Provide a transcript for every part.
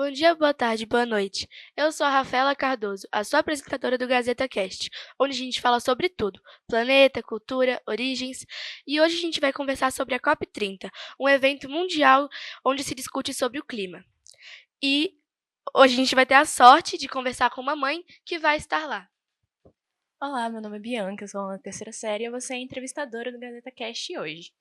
Bom dia, boa tarde, boa noite. Eu sou a Rafaela Cardoso, a sua apresentadora do Gazeta Cast, onde a gente fala sobre tudo: planeta, cultura, origens. E hoje a gente vai conversar sobre a COP30, um evento mundial onde se discute sobre o clima. E hoje a gente vai ter a sorte de conversar com uma mãe que vai estar lá. Olá, meu nome é Bianca, eu sou aluna da terceira série e você é entrevistadora do Gazeta Cast hoje.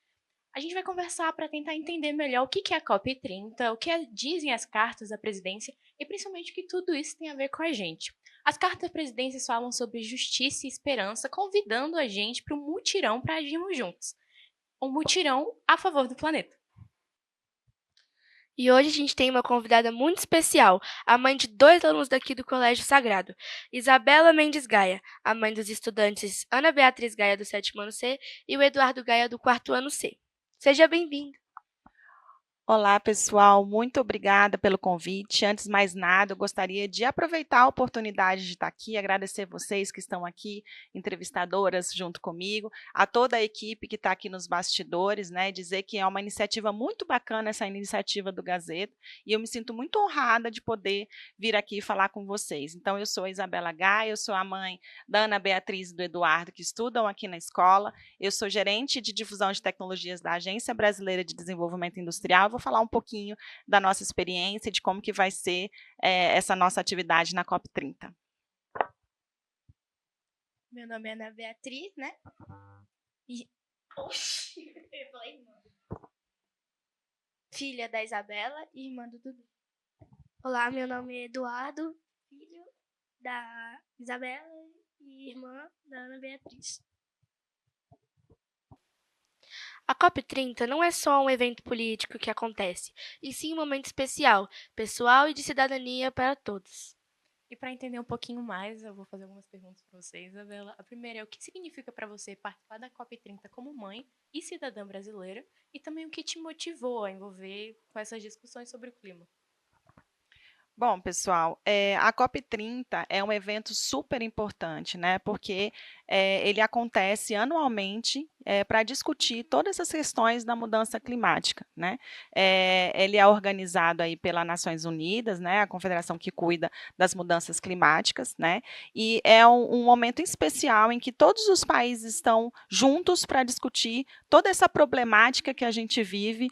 A gente vai conversar para tentar entender melhor o que é a COP30, dizem as cartas da presidência e principalmente o que tudo isso tem a ver com a gente. As cartas da presidência falam sobre justiça e esperança, convidando a gente para um mutirão para agirmos juntos. Um mutirão a favor do planeta. E hoje a gente tem uma convidada muito especial, a mãe de dois alunos daqui do Colégio Sagrado, Isabela Mendes Gaia, a mãe dos estudantes Ana Beatriz Gaia, do sétimo ano C, e o Eduardo Gaia, do quarto ano C. Seja bem-vindo. Olá, pessoal, muito obrigada pelo convite. Antes de mais nada, eu gostaria de aproveitar a oportunidade de estar aqui, agradecer vocês que estão aqui, entrevistadoras junto comigo, a toda a equipe que está aqui nos bastidores, né, dizer que é uma iniciativa muito bacana essa iniciativa do Gazeta, e eu me sinto muito honrada de poder vir aqui falar com vocês. Então, eu sou a Isabela Gaia, eu sou a mãe da Ana Beatriz e do Eduardo, que estudam aqui na escola, eu sou gerente de difusão de tecnologias da Agência Brasileira de Desenvolvimento Industrial. Vou falar um pouquinho da nossa experiência e de como que vai ser essa nossa atividade na COP30. Meu nome é Ana Beatriz, né? Oxi, eu falei irmã. Filha da Isabela e irmã do Dudu. Olá, meu nome é Eduardo, filho da Isabela e irmã da Ana Beatriz. A COP30 não é só um evento político que acontece, e sim um momento especial, pessoal e de cidadania para todos. E para entender um pouquinho mais, eu vou fazer algumas perguntas para você, Isabela. A primeira é o que significa para você participar da COP30 como mãe e cidadã brasileira, e também o que te motivou a envolver com essas discussões sobre o clima. Bom, pessoal, a COP30 é um evento super importante, né? Porque ele acontece anualmente para discutir todas as questões da mudança climática, né? Ele é organizado aí pelas Nações Unidas, né? A confederação que cuida das mudanças climáticas, né? E é um momento especial em que todos os países estão juntos para discutir toda essa problemática que a gente vive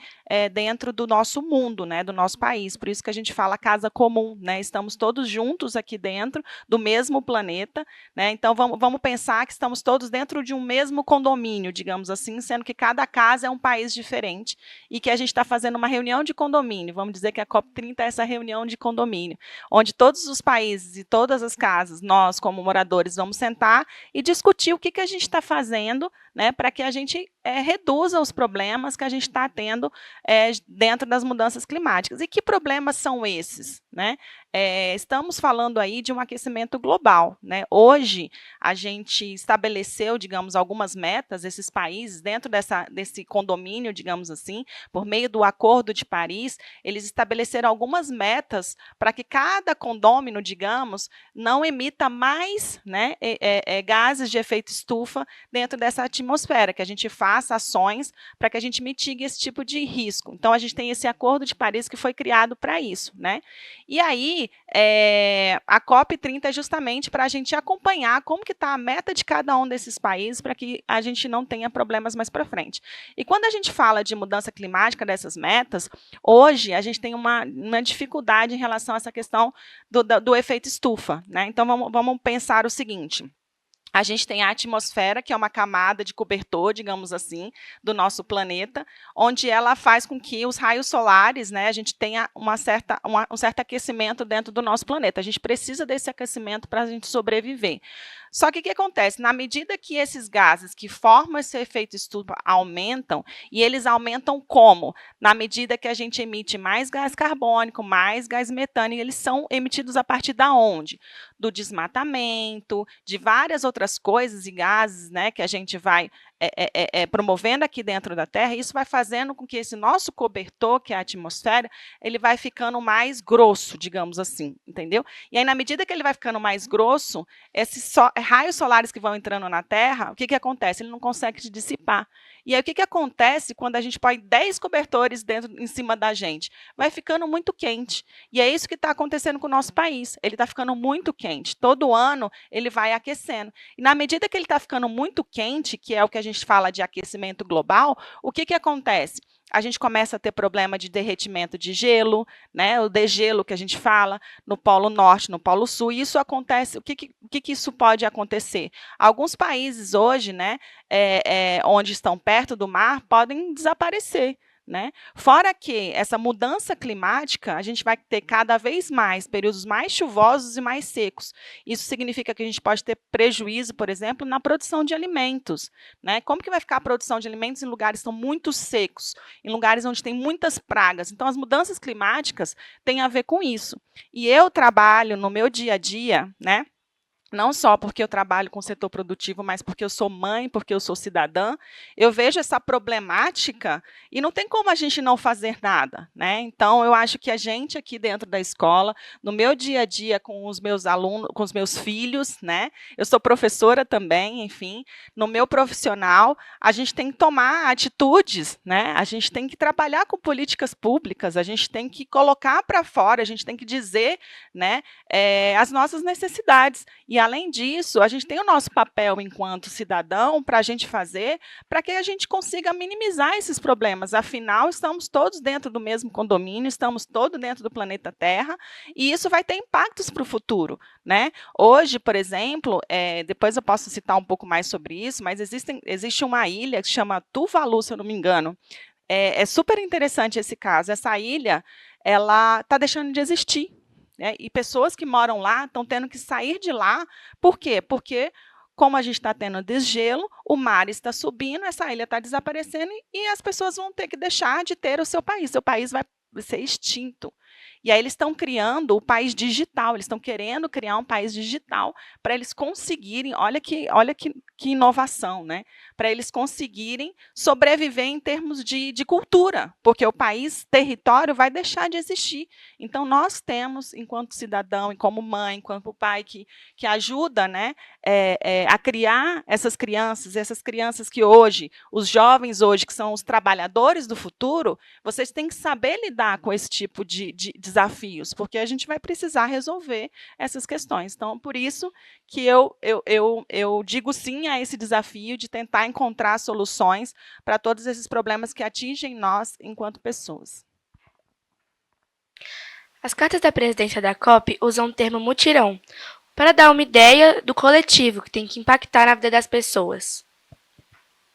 dentro do nosso mundo, né? Do nosso país. Por isso que a gente fala casa comum, né? Estamos todos juntos aqui dentro do mesmo planeta, né? Então vamos pensar que estamos todos dentro de um mesmo condomínio, digamos assim, sendo que cada casa é um país diferente e que a gente está fazendo uma reunião de condomínio. Vamos dizer que a COP30 é essa reunião de condomínio, onde todos os países e todas as casas, nós como moradores, vamos sentar e discutir o que a gente está fazendo, né, para que a gente reduza os problemas que a gente está tendo dentro das mudanças climáticas. E que problemas são esses, né? Estamos falando aí de um aquecimento global, né? Hoje, a gente estabeleceu, digamos, algumas metas, esses países, dentro desse condomínio, digamos assim, por meio do Acordo de Paris, eles estabeleceram algumas metas para que cada condômino, digamos, não emita mais, né, gases de efeito estufa dentro dessa atmosfera, que a gente faça ações para que a gente mitigue esse tipo de risco. Então, a gente tem esse Acordo de Paris que foi criado para isso, né? E aí, a COP30 é justamente para a gente acompanhar como que está a meta de cada um desses países para que a gente não tenha problemas mais para frente. E quando a gente fala de mudança climática dessas metas, hoje a gente tem uma dificuldade em relação a essa questão do efeito estufa, né? Então, vamos pensar o seguinte. A gente tem a atmosfera, que é uma camada de cobertor, digamos assim, do nosso planeta, onde ela faz com que os raios solares, né, a gente tenha um certo aquecimento dentro do nosso planeta. A gente precisa desse aquecimento para a gente sobreviver. Só que o que acontece? Na medida que esses gases que formam esse efeito estufa aumentam, e eles aumentam como? Na medida que a gente emite mais gás carbônico, mais gás metano, e eles são emitidos a partir da onde? Do desmatamento, de várias outras coisas e gases, né, que a gente vai promovendo aqui dentro da Terra, e isso vai fazendo com que esse nosso cobertor, que é a atmosfera, ele vai ficando mais grosso, digamos assim, entendeu? E aí, na medida que ele vai ficando mais grosso, esses raios solares que vão entrando na Terra, o que acontece? Ele não consegue se dissipar. E aí, o que acontece quando a gente põe 10 cobertores em cima da gente? Vai ficando muito quente. E é isso que está acontecendo com o nosso país. Ele está ficando muito quente. Todo ano ele vai aquecendo. E na medida que ele está ficando muito quente, que é o que a gente fala de aquecimento global, o que acontece? A gente começa a ter problema de derretimento de gelo, né, o degelo que a gente fala, no Polo Norte, no Polo Sul, e isso acontece, o que isso pode acontecer? Alguns países hoje, né, onde estão perto do mar, podem desaparecer. Né? Fora que essa mudança climática, a gente vai ter cada vez mais períodos mais chuvosos e mais secos. Isso significa que a gente pode ter prejuízo, por exemplo, na produção de alimentos. Né? Como que vai ficar a produção de alimentos em lugares que estão muito secos, em lugares onde tem muitas pragas? Então, as mudanças climáticas têm a ver com isso. E eu trabalho no meu dia a dia, né? Não só porque eu trabalho com o setor produtivo, mas porque eu sou mãe, porque eu sou cidadã, eu vejo essa problemática e não tem como a gente não fazer nada. Né? Então, eu acho que a gente aqui dentro da escola, no meu dia a dia com os meus alunos, com os meus filhos, né? Eu sou professora também, enfim, no meu profissional, a gente tem que tomar atitudes, né? A gente tem que trabalhar com políticas públicas, a gente tem que colocar para fora, a gente tem que dizer, né, as nossas necessidades. E, além disso, a gente tem o nosso papel enquanto cidadão para a gente fazer, para que a gente consiga minimizar esses problemas. Afinal, estamos todos dentro do mesmo condomínio, estamos todos dentro do planeta Terra, e isso vai ter impactos para o futuro. Né? Hoje, por exemplo, depois eu posso citar um pouco mais sobre isso, mas existe uma ilha que se chama Tuvalu, se eu não me engano. É super interessante esse caso. Essa ilha ela está deixando de existir. Né? E pessoas que moram lá estão tendo que sair de lá. Por quê? Porque, como a gente está tendo desgelo, o mar está subindo, essa ilha está desaparecendo e as pessoas vão ter que deixar de ter o seu país. Seu país vai ser extinto. E aí eles estão criando o país digital, eles estão querendo criar um país digital para eles conseguirem, olha que inovação, né? Para eles conseguirem sobreviver em termos de cultura, porque o país, território, vai deixar de existir. Então, nós temos, enquanto cidadão, e como mãe, enquanto pai, que ajuda, né, a criar essas crianças que hoje, os jovens hoje, que são os trabalhadores do futuro, vocês têm que saber lidar com esse tipo de desafios, porque a gente vai precisar resolver essas questões. Então, por isso que eu digo sim a esse desafio de tentar encontrar soluções para todos esses problemas que atingem nós enquanto pessoas. As cartas da presidência da COP usam o termo mutirão, para dar uma ideia do coletivo que tem que impactar na vida das pessoas.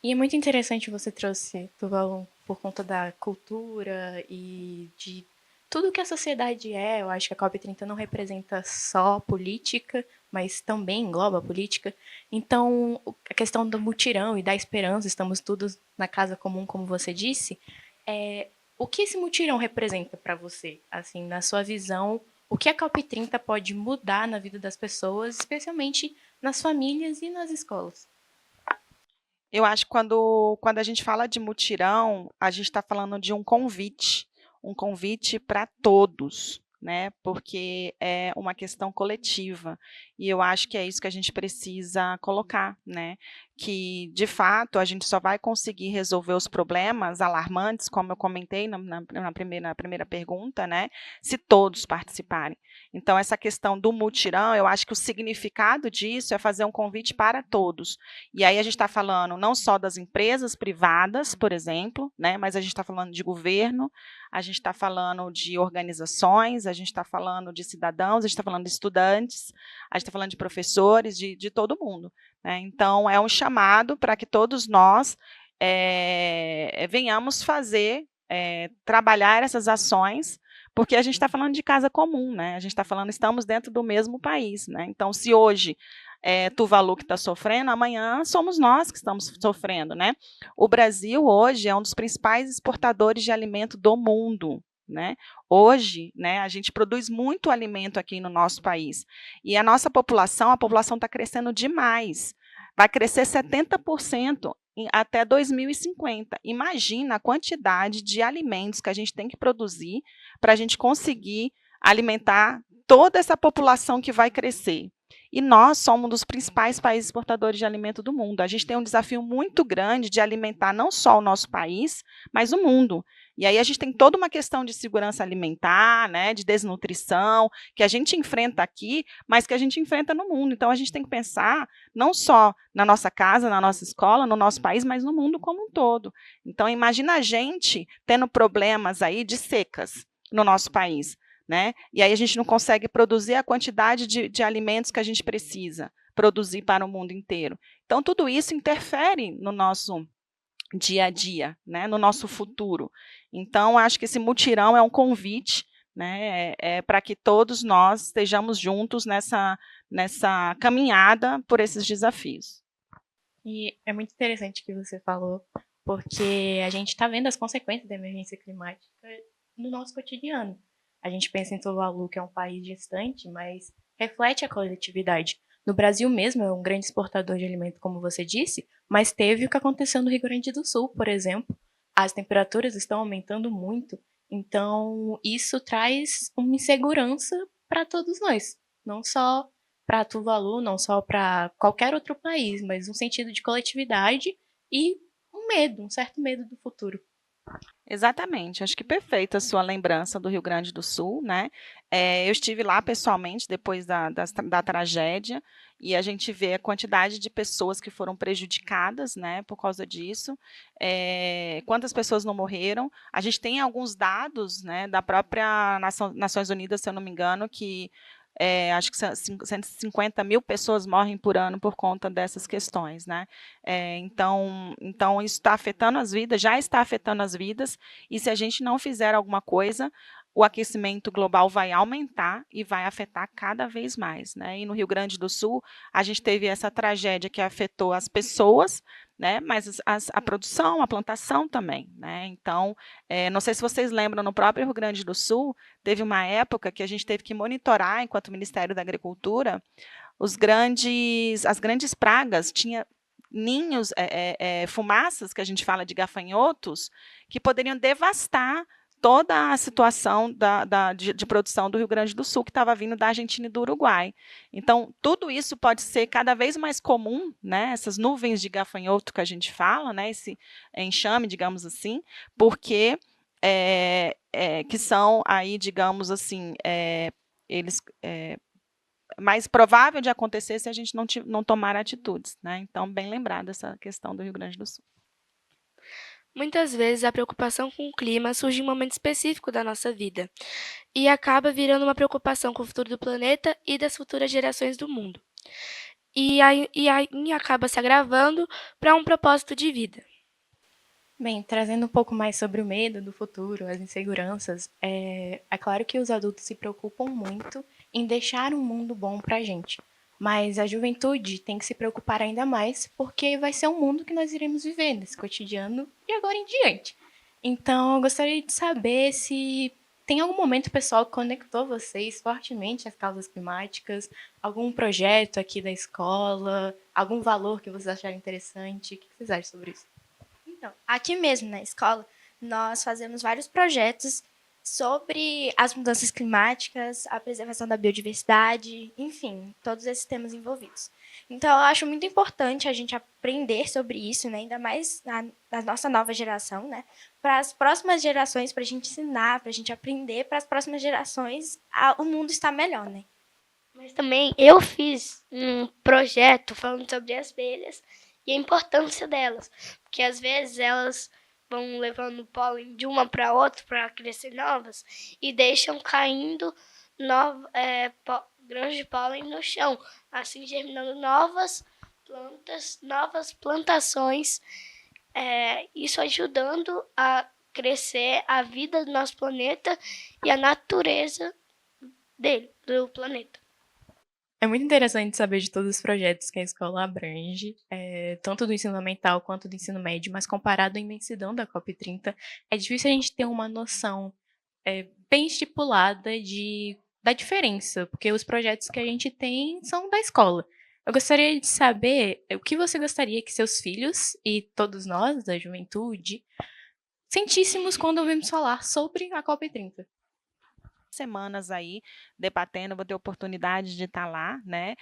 E é muito interessante você trouxe, Tuvalu, por conta da cultura e de tudo que a sociedade é. Eu acho que a COP30 não representa só política, mas também engloba a política. Então, a questão do mutirão e da esperança, estamos todos na casa comum, como você disse, o que esse mutirão representa para você? Assim, na sua visão, o que a COP30 pode mudar na vida das pessoas, especialmente nas famílias e nas escolas? Eu acho que quando a gente fala de mutirão, a gente está falando de um convite para todos, né? Porque é uma questão coletiva. E eu acho que é isso que a gente precisa colocar, né? Que, de fato, a gente só vai conseguir resolver os problemas alarmantes, como eu comentei na primeira pergunta, né? Se todos participarem. Então, essa questão do mutirão, eu acho que o significado disso é fazer um convite para todos. E aí a gente está falando não só das empresas privadas, por exemplo, né? Mas a gente está falando de governo, a gente está falando de organizações, a gente está falando de cidadãos, a gente está falando de estudantes, a gente está falando de professores, de todo mundo. Né? Então, é um chamado para que todos nós venhamos trabalhar essas ações, porque a gente está falando de casa comum, né? A gente está falando, estamos dentro do mesmo país. Né? Então, se hoje Tuvalu que está sofrendo, amanhã somos nós que estamos sofrendo. Né? O Brasil, hoje, é um dos principais exportadores de alimento do mundo. Né? Hoje, né, a gente produz muito alimento aqui no nosso país. E a nossa população está crescendo demais. Vai crescer 70% até 2050. Imagina a quantidade de alimentos que a gente tem que produzir para a gente conseguir alimentar toda essa população que vai crescer. E nós somos um dos principais países exportadores de alimento do mundo. A gente tem um desafio muito grande de alimentar não só o nosso país, mas o mundo. E aí a gente tem toda uma questão de segurança alimentar, né, de desnutrição, que a gente enfrenta aqui, mas que a gente enfrenta no mundo. Então a gente tem que pensar não só na nossa casa, na nossa escola, no nosso país, mas no mundo como um todo. Então imagina a gente tendo problemas aí de secas no nosso país, né? E aí a gente não consegue produzir a quantidade de alimentos que a gente precisa produzir para o mundo inteiro. Então, tudo isso interfere no nosso dia a dia, né? No nosso futuro. Então, acho que esse mutirão é um convite, né? Para que todos nós estejamos juntos nessa caminhada por esses desafios. E é muito interessante o que você falou, porque a gente está vendo as consequências da emergência climática no nosso cotidiano. A gente pensa em Tuvalu, que é um país distante, mas reflete a coletividade. No Brasil mesmo, é um grande exportador de alimento, como você disse, mas teve o que aconteceu no Rio Grande do Sul, por exemplo. As temperaturas estão aumentando muito, então isso traz uma insegurança para todos nós, não só para Tuvalu, não só para qualquer outro país, mas um sentido de coletividade e um medo, um certo medo do futuro. Exatamente, acho que perfeita a sua lembrança do Rio Grande do Sul, né? Eu estive lá pessoalmente depois da tragédia e a gente vê a quantidade de pessoas que foram prejudicadas, né, por causa disso. Quantas pessoas não morreram? A gente tem alguns dados, né, da própria Nações Unidas, se eu não me engano, que acho que 150 mil pessoas morrem por ano por conta dessas questões, né? Então isso está afetando as vidas, já está afetando as vidas, e se a gente não fizer alguma coisa, o aquecimento global vai aumentar e vai afetar cada vez mais, né? E no Rio Grande do Sul, a gente teve essa tragédia que afetou as pessoas, né? Mas a produção, a plantação também, né? Então, não sei se vocês lembram, no próprio Rio Grande do Sul, teve uma época que a gente teve que monitorar, enquanto Ministério da Agricultura, as grandes pragas, tinha ninhos, fumaças, que a gente fala de gafanhotos, que poderiam devastar toda a situação de produção do Rio Grande do Sul, que estava vindo da Argentina e do Uruguai. Então, tudo isso pode ser cada vez mais comum, né? Essas nuvens de gafanhoto que a gente fala, né? Esse enxame, digamos assim, porque que são aí, digamos assim, eles mais provável de acontecer se a gente não tomar atitudes, né? Então, bem lembrada essa questão do Rio Grande do Sul. Muitas vezes a preocupação com o clima surge em um momento específico da nossa vida e acaba virando uma preocupação com o futuro do planeta e das futuras gerações do mundo. E aí acaba se agravando para um propósito de vida. Bem, trazendo um pouco mais sobre o medo do futuro, as inseguranças, é claro que os adultos se preocupam muito em deixar um mundo bom para a gente, mas a juventude tem que se preocupar ainda mais porque vai ser um mundo que nós iremos viver nesse cotidiano e agora em diante. Então, eu gostaria de saber se tem algum momento pessoal que conectou vocês fortemente às causas climáticas, algum projeto aqui da escola, algum valor que vocês acharam interessante, o que vocês acham sobre isso? Então, aqui mesmo na escola, nós fazemos vários projetos sobre as mudanças climáticas, a preservação da biodiversidade, enfim, todos esses temas envolvidos. Então, eu acho muito importante a gente aprender sobre isso, né? Ainda mais na nossa nova geração, né? Para as próximas gerações, para a gente ensinar, para a gente aprender, para as próximas gerações, o mundo está melhor, né? Mas também eu fiz um projeto falando sobre as abelhas e a importância delas, porque às vezes elas vão levando pólen de uma para outra para crescer novas e deixam caindo grãos de pólen no chão, assim germinando novas plantas, novas plantações, isso ajudando a crescer a vida do nosso planeta e a natureza do planeta. É muito interessante saber de todos os projetos que a escola abrange, tanto do ensino fundamental quanto do ensino médio, mas comparado à imensidão da COP30, é difícil a gente ter uma noção bem estipulada da diferença, porque os projetos que a gente tem são da escola. Eu gostaria de saber o que você gostaria que seus filhos e todos nós da juventude sentíssemos quando ouvimos falar sobre a COP30. semanas aí debatendo, vou ter oportunidade de estar lá, né,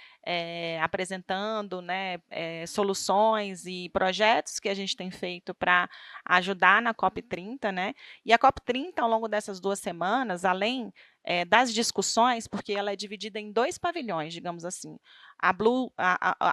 apresentando, né, soluções e projetos que a gente tem feito para ajudar na COP30, né, e a COP30, ao longo dessas 2 semanas, além das discussões, porque ela é dividida em 2 pavilhões, digamos assim, a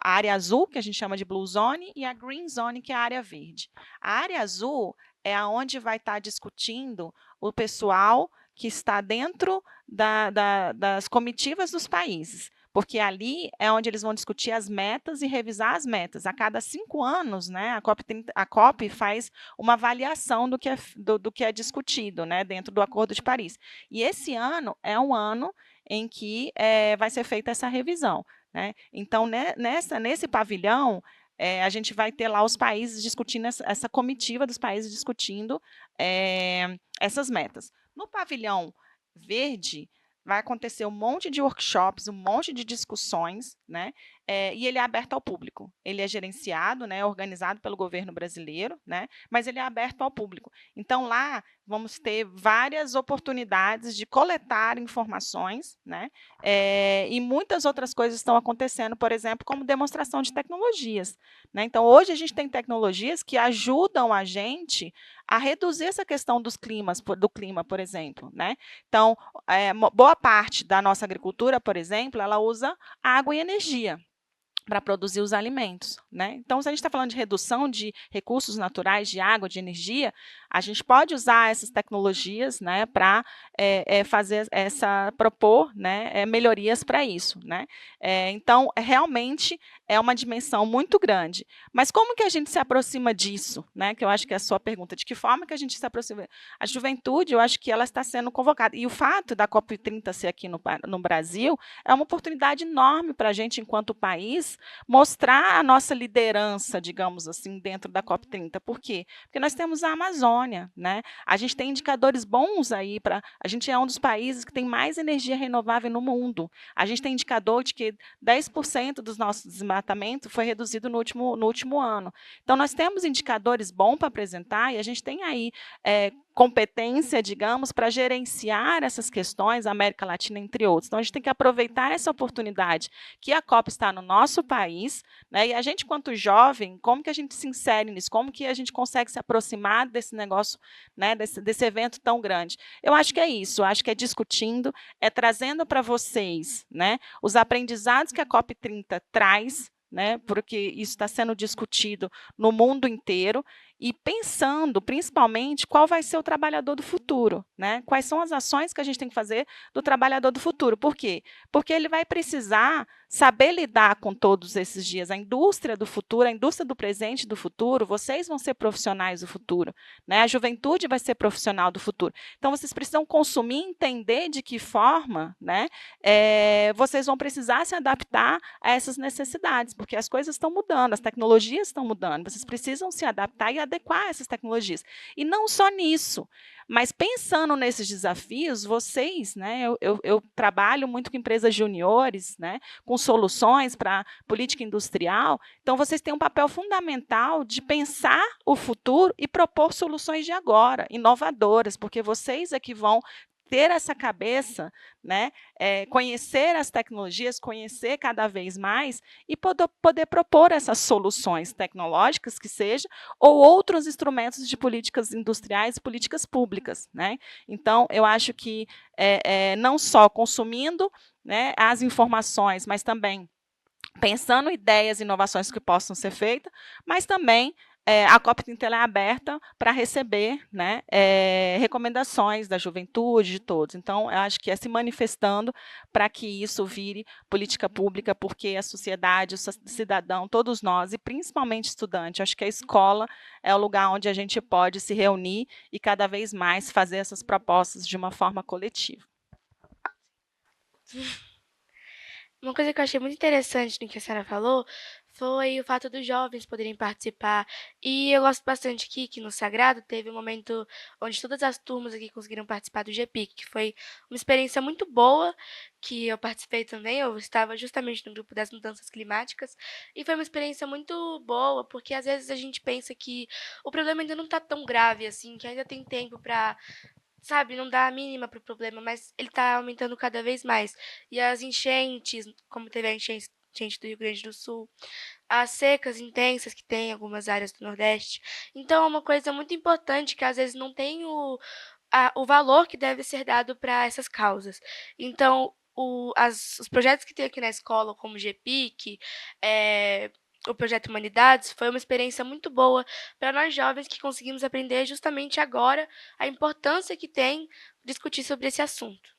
área azul, que a gente chama de Blue Zone, e a Green Zone, que é a área verde. A área azul é aonde vai estar discutindo o pessoal que está dentro das comitivas dos países, porque ali é onde eles vão discutir as metas e revisar as metas. A cada 5 anos, né, a COP faz uma avaliação do que é discutido, né, dentro do Acordo de Paris. E esse ano é um ano em que vai ser feita essa revisão. Né? Então, nesse pavilhão, a gente vai ter lá os países discutindo, essa comitiva dos países discutindo essas metas. No pavilhão verde, vai acontecer um monte de workshops, um monte de discussões, né? E ele é aberto ao público. Ele é gerenciado, né, organizado pelo governo brasileiro, né, mas ele é aberto ao público. Então, lá vamos ter várias oportunidades de coletar informações, né, e muitas outras coisas estão acontecendo, por exemplo, como demonstração de tecnologias. Né? Então, hoje a gente tem tecnologias que ajudam a gente a reduzir essa questão do clima, por exemplo. Né? Então, boa parte da nossa agricultura, por exemplo, ela usa água e energia para produzir os alimentos. Né? Então, se a gente está falando de redução de recursos naturais, de água, de energia, a gente pode usar essas tecnologias, né, para propor, né, melhorias para isso. Né? Então, realmente é uma dimensão muito grande. Mas como que a gente se aproxima disso? Né? Que eu acho que é a sua pergunta. De que forma que a gente se aproxima? A juventude, eu acho que ela está sendo convocada. E o fato da COP30 ser aqui no Brasil é uma oportunidade enorme para a gente, enquanto país, mostrar a nossa liderança, digamos assim, dentro da COP30. Por quê? Porque nós temos a Amazônia, né? A gente tem indicadores bons aí para. A gente é um dos países que tem mais energia renovável no mundo. A gente tem indicador de que 10% dos nossos desmatamento foi reduzido no último ano. Então, nós temos indicadores bons para apresentar e a gente tem aí competência, digamos, para gerenciar essas questões, América Latina, entre outros. Então, a gente tem que aproveitar essa oportunidade que a COP está no nosso país, né, e a gente, quanto jovem, como que a gente se insere nisso? Como que a gente consegue se aproximar desse negócio, né, desse evento tão grande? Eu acho que é isso, eu acho que é discutindo, é trazendo para vocês, né, os aprendizados que a COP30 traz, né, porque isso está sendo discutido no mundo inteiro, e pensando, principalmente, qual vai ser o trabalhador do futuro. Né? Quais são as ações que a gente tem que fazer do trabalhador do futuro. Por quê? Porque ele vai precisar saber lidar com todos esses dias. A indústria do futuro, a indústria do presente e do futuro, vocês vão ser profissionais do futuro. Né? A juventude vai ser profissional do futuro. Então, vocês precisam consumir e entender de que forma, né, vocês vão precisar se adaptar a essas necessidades, porque as coisas estão mudando, as tecnologias estão mudando. Vocês precisam se adaptar e adequar essas tecnologias. E não só nisso, mas pensando nesses desafios, vocês, né, eu trabalho muito com empresas juniores, né, com soluções para política industrial, então vocês têm um papel fundamental de pensar o futuro e propor soluções de agora, inovadoras, porque vocês é que vão ter essa cabeça, né, conhecer as tecnologias, conhecer cada vez mais e poder propor essas soluções tecnológicas que seja, ou outros instrumentos de políticas industriais e políticas públicas. Né? Então, eu acho que não só consumindo, né, as informações, mas também pensando ideias e inovações que possam ser feitas, mas também a COP30 é aberta para receber, né, recomendações da juventude, de todos. Então, eu acho que é se manifestando para que isso vire política pública, porque a sociedade, o cidadão, todos nós, e principalmente estudante, acho que a escola é o lugar onde a gente pode se reunir e cada vez mais fazer essas propostas de uma forma coletiva. Uma coisa que eu achei muito interessante no que a senhora falou foi o fato dos jovens poderem participar. E eu gosto bastante aqui que no Sagrado teve um momento onde todas as turmas aqui conseguiram participar do GPIC, que foi uma experiência muito boa, que eu participei também. Eu estava justamente no grupo das mudanças climáticas. E foi uma experiência muito boa, porque às vezes a gente pensa que o problema ainda não está tão grave assim, que ainda tem tempo para sabe, não dá a mínima para o problema, mas ele está aumentando cada vez mais. E as enchentes, como teve a enchente do Rio Grande do Sul, as secas intensas que tem em algumas áreas do Nordeste. Então é uma coisa muito importante que às vezes não tem o valor que deve ser dado para essas causas. Então, os projetos que tem aqui na escola, como o GPIC, o Projeto Humanidades, foi uma experiência muito boa para nós jovens que conseguimos aprender justamente agora a importância que tem discutir sobre esse assunto.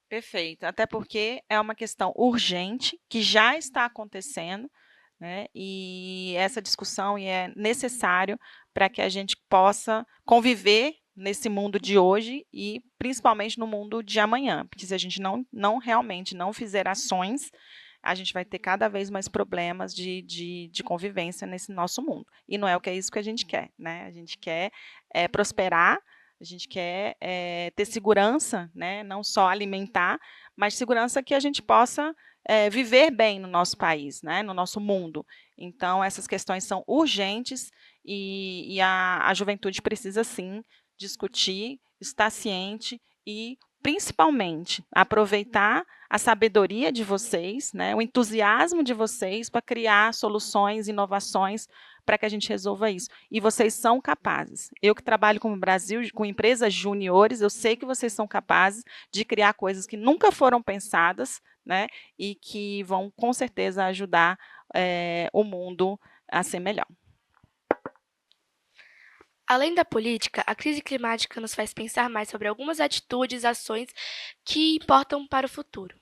Perfeito, até porque é uma questão urgente que já está acontecendo, né? E essa discussão é necessário para que a gente possa conviver nesse mundo de hoje e principalmente no mundo de amanhã, porque se a gente não realmente não fizer ações, a gente vai ter cada vez mais problemas de convivência nesse nosso mundo. E não é o que é isso que a gente quer, né? A gente quer prosperar, a gente quer ter segurança, né? Não só alimentar, mas segurança que a gente possa viver bem no nosso país, né? No nosso mundo. Então, essas questões são urgentes e a juventude precisa, sim, discutir, estar ciente e, principalmente, aproveitar a sabedoria de vocês, né, o entusiasmo de vocês para criar soluções, inovações para que a gente resolva isso. E vocês são capazes. Eu que trabalho com o Brasil, com empresas juniores, eu sei que vocês são capazes de criar coisas que nunca foram pensadas, né, e que vão, com certeza, ajudar o mundo a ser melhor. Além da política, a crise climática nos faz pensar mais sobre algumas atitudes e ações que importam para o futuro.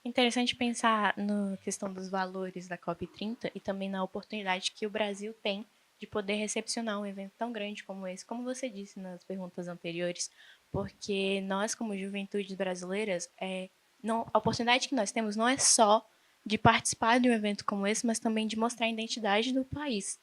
Interessante pensar na questão dos valores da COP30 e também na oportunidade que o Brasil tem de poder recepcionar um evento tão grande como esse, como você disse nas perguntas anteriores, porque nós, como juventudes brasileiras, a oportunidade que nós temos não é só de participar de um evento como esse, mas também de mostrar a identidade do país.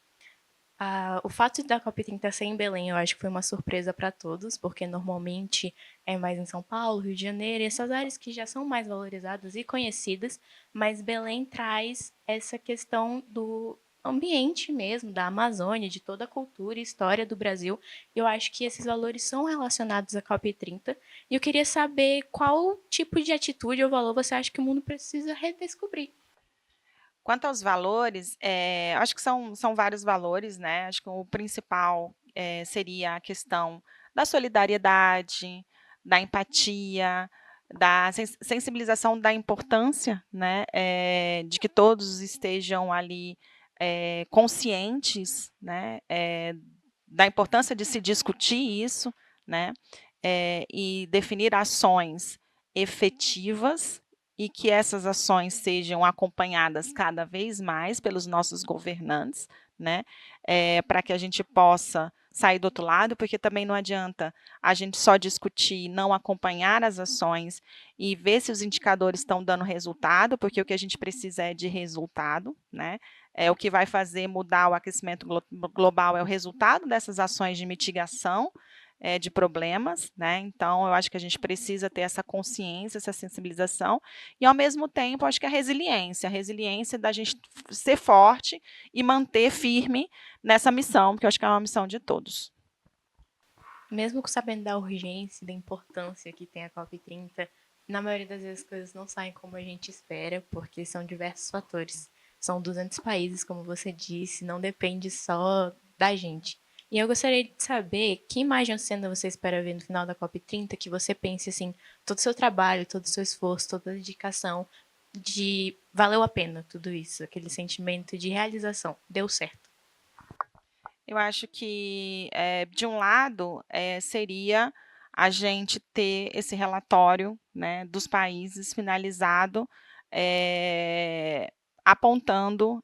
O fato da COP30 ser em Belém, eu acho que foi uma surpresa para todos, porque normalmente é mais em São Paulo, Rio de Janeiro, e essas áreas que já são mais valorizadas e conhecidas, mas Belém traz essa questão do ambiente mesmo, da Amazônia, de toda a cultura e história do Brasil. Eu acho que esses valores são relacionados à COP30, e eu queria saber qual tipo de atitude ou valor você acha que o mundo precisa redescobrir. Quanto aos valores, acho que são vários valores, né? Acho que o principal seria a questão da solidariedade, da empatia, da sensibilização da importância, né? De que todos estejam ali conscientes, né? Da importância de se discutir isso, né? E definir ações efetivas e que essas ações sejam acompanhadas cada vez mais pelos nossos governantes, né, para que a gente possa sair do outro lado, porque também não adianta a gente só discutir, não acompanhar as ações e ver se os indicadores estão dando resultado, porque o que a gente precisa é de resultado, né? O que vai fazer mudar o aquecimento global é o resultado dessas ações de mitigação de problemas, né? Então, eu acho que a gente precisa ter essa consciência, essa sensibilização, e ao mesmo tempo, acho que a resiliência da gente ser forte e manter firme nessa missão, porque eu acho que é uma missão de todos. Mesmo sabendo da urgência e da importância que tem a COP30, na maioria das vezes as coisas não saem como a gente espera, porque são diversos fatores. São 200 países, como você disse, não depende só da gente. E eu gostaria de saber que imagem ou cena você espera ver no final da COP30, que você pense assim, todo o seu trabalho, todo o seu esforço, toda a dedicação, de valeu a pena tudo isso, aquele sentimento de realização, deu certo. Eu acho que, de um lado, seria a gente ter esse relatório, né, dos países finalizado, apontando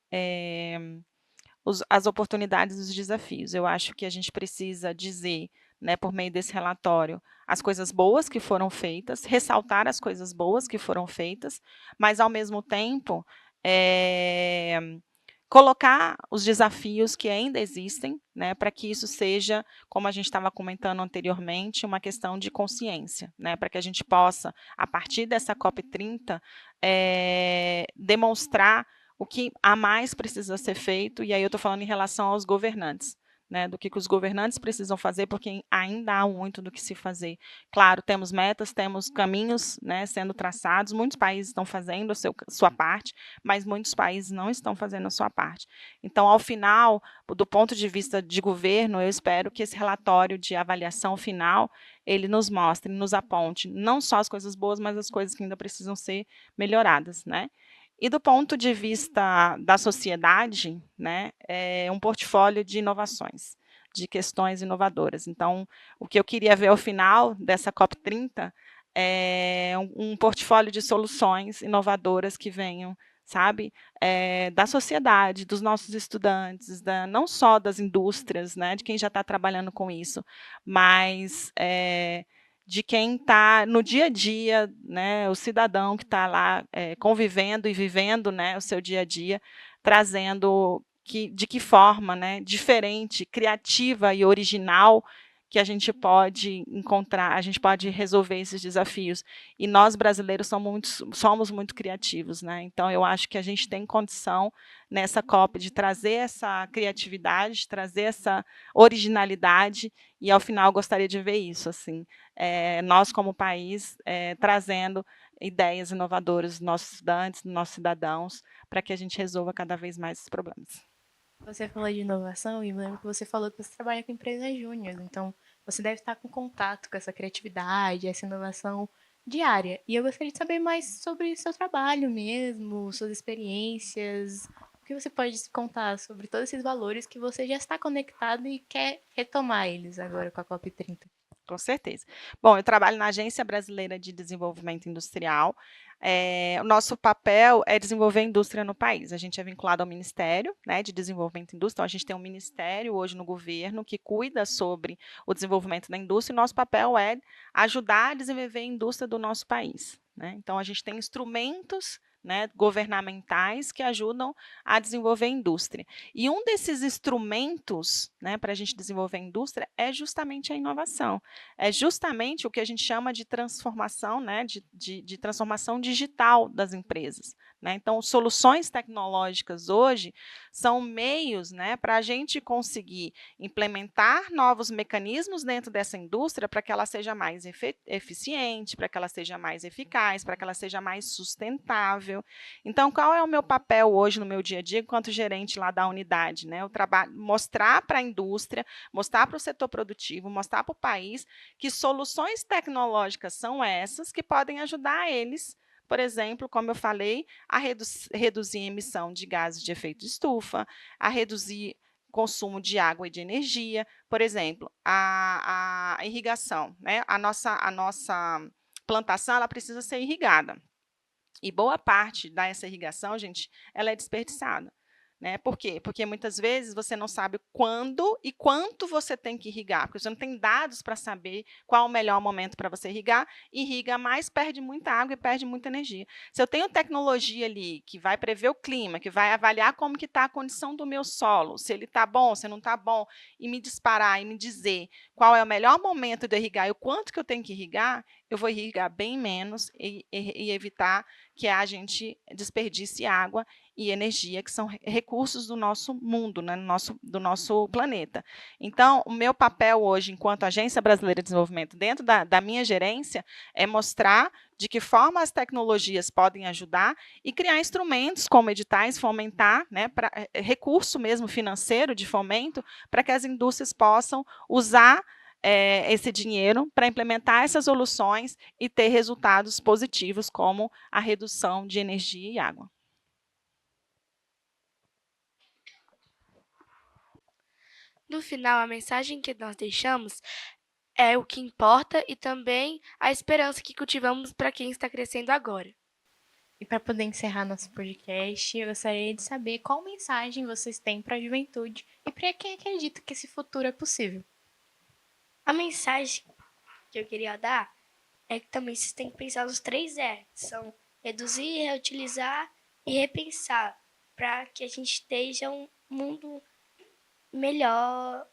as oportunidades e os desafios. Eu acho que a gente precisa dizer, né, por meio desse relatório, as coisas boas que foram feitas, ressaltar as coisas boas que foram feitas, mas, ao mesmo tempo, colocar os desafios que ainda existem, né, para que isso seja, como a gente estava comentando anteriormente, uma questão de consciência, né, para que a gente possa, a partir dessa COP30, demonstrar o que a mais precisa ser feito, e aí eu estou falando em relação aos governantes, né, do que os governantes precisam fazer, porque ainda há muito do que se fazer. Claro, temos metas, temos caminhos, né, sendo traçados, muitos países estão fazendo sua parte, mas muitos países não estão fazendo a sua parte. Então, ao final, do ponto de vista de governo, eu espero que esse relatório de avaliação final, ele nos mostre, nos aponte, não só as coisas boas, mas as coisas que ainda precisam ser melhoradas, né? E do ponto de vista da sociedade, né, é um portfólio de inovações, de questões inovadoras. Então, o que eu queria ver ao final dessa COP30 é um portfólio de soluções inovadoras que venham, sabe, da sociedade, dos nossos estudantes, não só das indústrias, né, de quem já está trabalhando com isso, mas de quem está no dia a dia, né, o cidadão que está lá convivendo e vivendo, né, o seu dia a dia, trazendo de que forma, né, diferente, criativa e original que a gente pode encontrar, a gente pode resolver esses desafios. E nós, brasileiros, somos muito criativos, né? Então, eu acho que a gente tem condição, nessa COP, de trazer essa criatividade, de trazer essa originalidade, e, ao final, gostaria de ver isso, assim, nós, como país, trazendo ideias inovadoras dos nossos estudantes, dos nossos cidadãos, para que a gente resolva cada vez mais esses problemas. Você falou de inovação e me lembro que você falou que você trabalha com empresas júnior, então você deve estar com contato com essa criatividade, essa inovação diária. E eu gostaria de saber mais sobre seu trabalho mesmo, suas experiências, o que você pode contar sobre todos esses valores que você já está conectado e quer retomar eles agora com a COP30. Com certeza. Bom, eu trabalho na Agência Brasileira de Desenvolvimento Industrial. O nosso papel é desenvolver a indústria no país. A gente é vinculado ao Ministério, né, de Desenvolvimento e Indústria. Então, a gente tem um ministério hoje no governo que cuida sobre o desenvolvimento da indústria, e nosso papel é ajudar a desenvolver a indústria do nosso país, né? Então, a gente tem instrumentos, né, governamentais que ajudam a desenvolver a indústria. E um desses instrumentos, né, para a gente desenvolver a indústria é justamente a inovação. É justamente o que a gente chama de transformação, né, de transformação digital das empresas, né? Então, soluções tecnológicas hoje são meios, né, para a gente conseguir implementar novos mecanismos dentro dessa indústria para que ela seja mais eficiente, para que ela seja mais eficaz, para que ela seja mais sustentável. Então, qual é o meu papel hoje no meu dia a dia enquanto gerente lá da unidade, né? Eu trabalho, mostrar para a indústria, mostrar para o setor produtivo, mostrar para o país que soluções tecnológicas são essas que podem ajudar eles, por exemplo, como eu falei, a reduzir a emissão de gases de efeito de estufa, a reduzir consumo de água e de energia, por exemplo, a irrigação, né? A nossa plantação ela precisa ser irrigada. E boa parte dessa irrigação, gente, ela é desperdiçada. Né? Por quê? Porque muitas vezes você não sabe quando e quanto você tem que irrigar, porque você não tem dados para saber qual o melhor momento para você irrigar, irriga mais, perde muita água e perde muita energia. Se eu tenho tecnologia ali que vai prever o clima, que vai avaliar como que está a condição do meu solo, se ele está bom, se não está bom, e me disparar e me dizer qual é o melhor momento de irrigar e o quanto que eu tenho que irrigar, eu vou irrigar bem menos e evitar que a gente desperdice água e energia, que são recursos do nosso mundo, né, do nosso planeta. Então, o meu papel hoje, enquanto Agência Brasileira de Desenvolvimento, dentro da minha gerência, é mostrar de que forma as tecnologias podem ajudar e criar instrumentos como editais, fomentar, né, recurso mesmo financeiro de fomento, para que as indústrias possam usar esse dinheiro para implementar essas soluções e ter resultados positivos, como a redução de energia e água. No final, a mensagem que nós deixamos é o que importa e também a esperança que cultivamos para quem está crescendo agora. E para poder encerrar nosso podcast, eu gostaria de saber qual mensagem vocês têm para a juventude e para quem acredita que esse futuro é possível. A mensagem que eu queria dar é que também vocês têm que pensar nos 3 R, que são reduzir, reutilizar e repensar, para que a gente esteja um mundo melhor,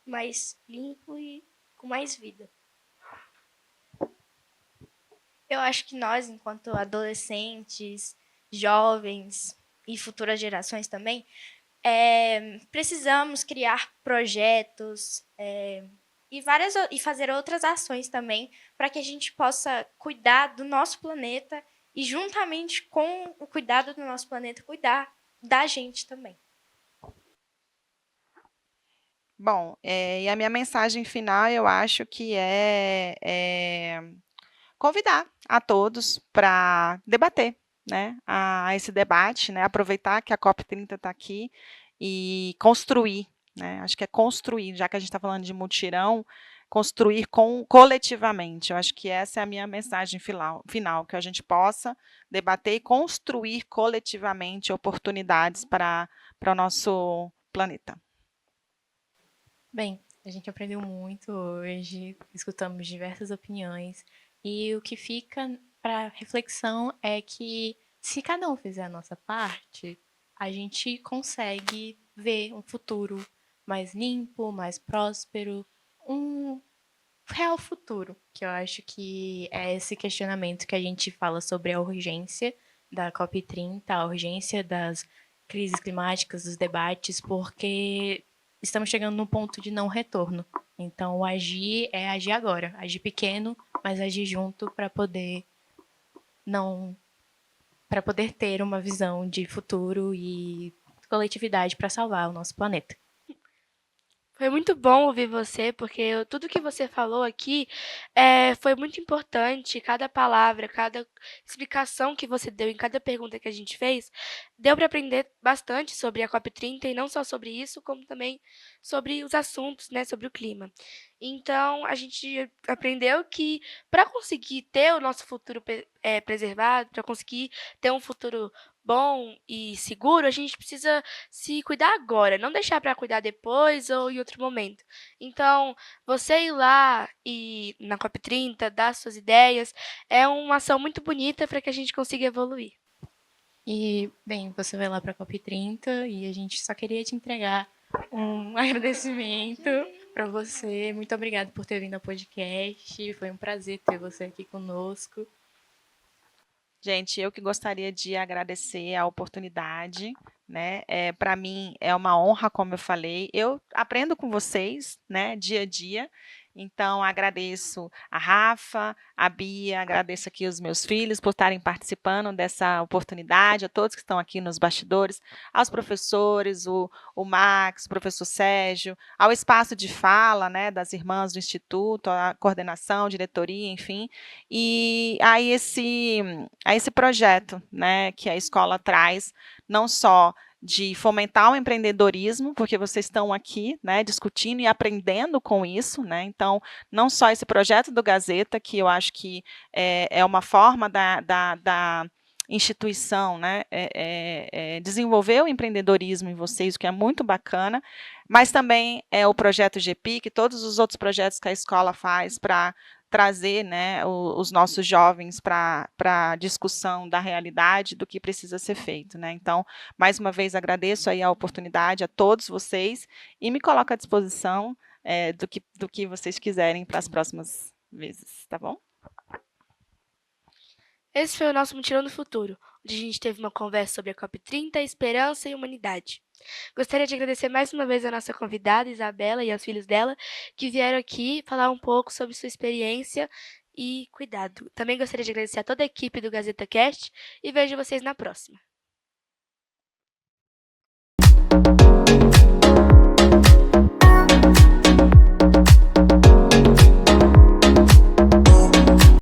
mais limpo e com mais vida. Eu acho que nós, enquanto adolescentes, jovens e futuras gerações também, Precisamos criar projetos e fazer outras ações também para que a gente possa cuidar do nosso planeta e, juntamente com o cuidado do nosso planeta, cuidar da gente também. Bom, e a minha mensagem final eu acho que é convidar a todos para debater, né, a esse debate, né, aproveitar que a COP30 está aqui e construir, né, acho que é construir, já que a gente está falando de mutirão, construir coletivamente. Eu acho que essa é a minha mensagem final, que a gente possa debater e construir coletivamente oportunidades para o nosso planeta. Bem, a gente aprendeu muito hoje, escutamos diversas opiniões e o que fica para reflexão é que se cada um fizer a nossa parte, a gente consegue ver um futuro mais limpo, mais próspero, um real futuro, que eu acho que é esse questionamento que a gente fala sobre a urgência da COP30, a urgência das crises climáticas, dos debates, porque estamos chegando num ponto de não retorno. Então, o agir é agir agora, agir pequeno, mas agir junto para poder ter uma visão de futuro e coletividade para salvar o nosso planeta. Foi muito bom ouvir você, porque tudo que você falou aqui foi muito importante. Cada palavra, cada explicação que você deu em cada pergunta que a gente fez, deu para aprender bastante sobre a COP30 e não só sobre isso, como também sobre os assuntos, né, sobre o clima. Então, a gente aprendeu que para conseguir ter o nosso futuro preservado, para conseguir ter um futuro bom e seguro, a gente precisa se cuidar agora, não deixar para cuidar depois ou em outro momento. Então, você ir lá e na COP30 dar suas ideias é uma ação muito bonita para que a gente consiga evoluir. E, bem, você vai lá para a COP30 e a gente só queria te entregar um agradecimento para você. Muito obrigada por ter vindo ao podcast. Foi um prazer ter você aqui conosco. Gente, eu que gostaria de agradecer a oportunidade, né? Para mim é uma honra, como eu falei. Eu aprendo com vocês, né, dia a dia. Então, agradeço a Rafa, a Bia, agradeço aqui os meus filhos por estarem participando dessa oportunidade, a todos que estão aqui nos bastidores, aos professores, o Max, o professor Sérgio, ao espaço de fala, né, das irmãs do Instituto, a coordenação, diretoria, enfim, e a esse projeto, né, que a escola traz, não só de fomentar o empreendedorismo, porque vocês estão aqui, né, discutindo e aprendendo com isso, né? Então, não só esse projeto do Gazeta, que eu acho que é uma forma da instituição, né, desenvolver o empreendedorismo em vocês, o que é muito bacana, mas também é o projeto GPIC, todos os outros projetos que a escola faz para trazer, né, os nossos jovens para a discussão da realidade do que precisa ser feito, né? Então, mais uma vez agradeço aí a oportunidade a todos vocês e me coloco à disposição do que vocês quiserem para as próximas vezes, tá bom? Esse foi o nosso Mutirão do Futuro, onde a gente teve uma conversa sobre a COP30, esperança e humanidade. Gostaria de agradecer mais uma vez a nossa convidada, Isabela, e aos filhos dela, que vieram aqui falar um pouco sobre sua experiência e cuidado. Também gostaria de agradecer a toda a equipe do Gazeta Cast e vejo vocês na próxima.